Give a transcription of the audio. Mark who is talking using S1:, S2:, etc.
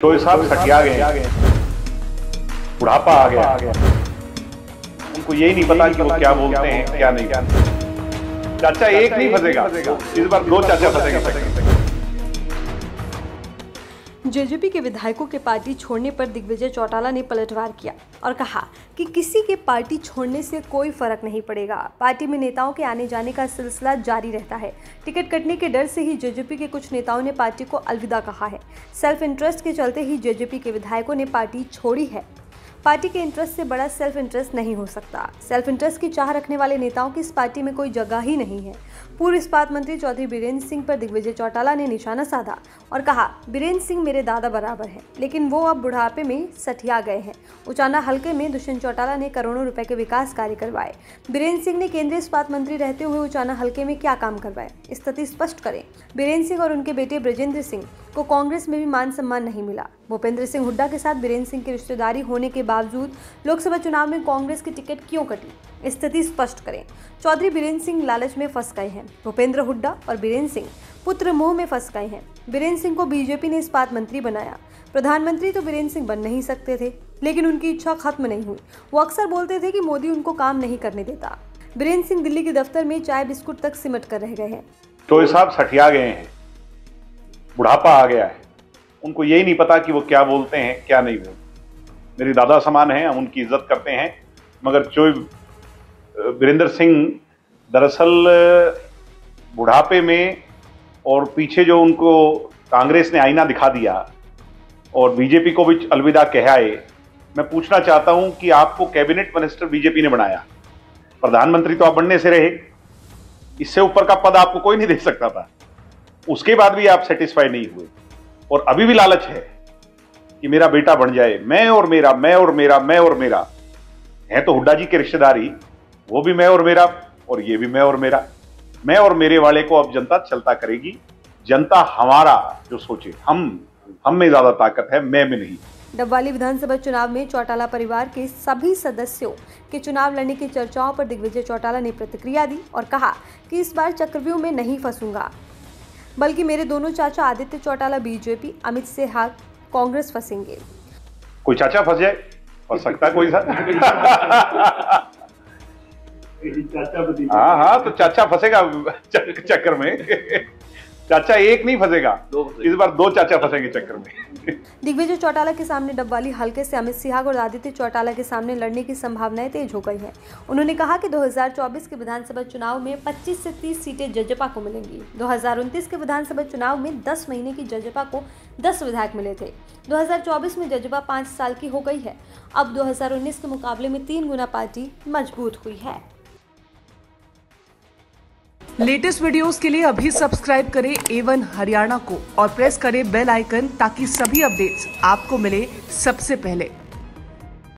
S1: तो साहब सटिया गए, बुढ़ापा आ गया, उनको यही नहीं पता कि वो क्या बोलते हैं क्या नहीं। चाचा एक नहीं फंसेगा, इस बार दो चाचा फंसेंगे।
S2: जेजेपी के विधायकों के पार्टी छोड़ने पर दिग्विजय चौटाला ने पलटवार किया और कहा कि किसी के पार्टी छोड़ने से कोई फर्क नहीं पड़ेगा। पार्टी में नेताओं के आने जाने का सिलसिला जारी रहता है। टिकट कटने के डर से ही जेजेपी के कुछ नेताओं ने पार्टी को अलविदा कहा है। सेल्फ इंटरेस्ट के चलते ही जेजेपी के विधायकों ने पार्टी छोड़ी है। पार्टी के इंटरेस्ट से बड़ा सेल्फ इंटरेस्ट नहीं हो सकता। सेल्फ इंटरेस्ट की चाह रखने वाले नेताओं की इस पार्टी में कोई जगह ही नहीं है। पूर्व इस्पात मंत्री चौधरी बीरेंद्र सिंह पर दिग्विजय चौटाला ने निशाना साधा और कहा, बीरेंद्र सिंह मेरे दादा बराबर हैं, लेकिन वो अब बुढ़ापे में सठिया गए हैं। उचाना हलके में दुष्यंत चौटाला ने करोड़ों रुपए के विकास कार्य करवाए। बीरेंद्र सिंह ने केंद्रीय इस्पात मंत्री रहते हुए उचाना हलके में क्या काम करवाए, स्थिति स्पष्ट करें। बीरेंद्र सिंह और उनके बेटे ब्रजेंद्र सिंह को कांग्रेस में भी मान सम्मान नहीं मिला। भूपेंद्र सिंह हुड्डा के साथ बीरेंद्र सिंह की रिश्तेदारी होने के बावजूद लोकसभा चुनाव में कांग्रेस की टिकट क्यों कटी, स्थिति स्पष्ट करें। चौधरी बीरेंद्र सिंह लालच में फंस गए हैं। भूपेंद्र हुड्डा और बीरेंद्र सिंह पुत्र मोह में फंस गए हैं। बीरेंद्र सिंह को बीजेपी ने इस्पात मंत्री बनाया। प्रधानमंत्री तो बीरेंद्र सिंह बन नहीं सकते थे, लेकिन उनकी इच्छा खत्म नहीं हुई। वो अक्सर बोलते थे कि मोदी उनको काम नहीं करने देता। बीरेंद्र सिंह दिल्ली के दफ्तर में चाय बिस्कुट तक सिमट कर रह गए हैं।
S1: तो साहब सठिया गए हैं, बुढ़ापा आ गया है, उनको यही नहीं पता कि वो क्या बोलते हैं क्या नहीं बोलते। मेरे दादा समान हैं, हम उनकी इज्जत करते हैं, मगर बीरेंद्र सिंह दरअसल बुढ़ापे में और पीछे जो उनको कांग्रेस ने आईना दिखा दिया और बीजेपी को भी अलविदा कहाए। मैं पूछना चाहता हूं कि आपको कैबिनेट मिनिस्टर बीजेपी ने बनाया, प्रधानमंत्री तो आप बनने से रहे, इससे ऊपर का पद आपको कोई नहीं दे सकता था। उसके बाद भी आप सेटिस्फाई नहीं हुए और अभी भी लालच है कि मेरा बेटा बन जाए। मैं और मेरा, मैं और मेरा, मैं और मेरा है तो हुड्डा जी की रिश्तेदारी, वो भी मैं और मेरा और ये भी मैं और मेरा। मैं और मेरे वाले को अब जनता चलता करेगी। जनता हमारा जो सोचे, हम में ज्यादा ताकत है, मैं में नहीं।
S2: डबवाली विधानसभा चुनाव में चौटाला परिवार के सभी सदस्यों के चुनाव लड़ने की चर्चाओं पर दिग्विजय चौटाला ने प्रतिक्रिया दी और कहा कि इस बार चक्रव्यूह में नहीं फंसूंगा, बल्कि मेरे दोनों चाचा आदित्य चौटाला बीजेपी, अमित शाह कांग्रेस फंसेंगे।
S1: कोई चाचा फंस जाए, फंस सकता कोई सा। हाँ, तो चाचा फंसेगा चक्कर में। चाचा एक नहीं फंसेगा, इस बार दो चाचा फंसेंगे चक्कर में।
S2: दिग्विजय चौटाला के सामने डबवाली हल्के से अमित शाह और आदित्य चौटाला के सामने लड़ने की संभावनाएं तेज हो गई हैं। उन्होंने कहा कि 2024 के विधानसभा चुनाव में 25 से 30 सीटें जजपा को मिलेंगी। 2029 के विधानसभा चुनाव में 10 महीने की जजपा को 10 विधायक मिले थे। 2024 में जजपा 5 साल की हो गई है। अब 2019 के मुकाबले में 3 गुना पार्टी मजबूत हुई है।
S3: लेटेस्ट वीडियोस के लिए अभी सब्सक्राइब करें A1 हरियाणा को और प्रेस करें बेल आइकन ताकि सभी अपडेट्स आपको मिले सबसे पहले।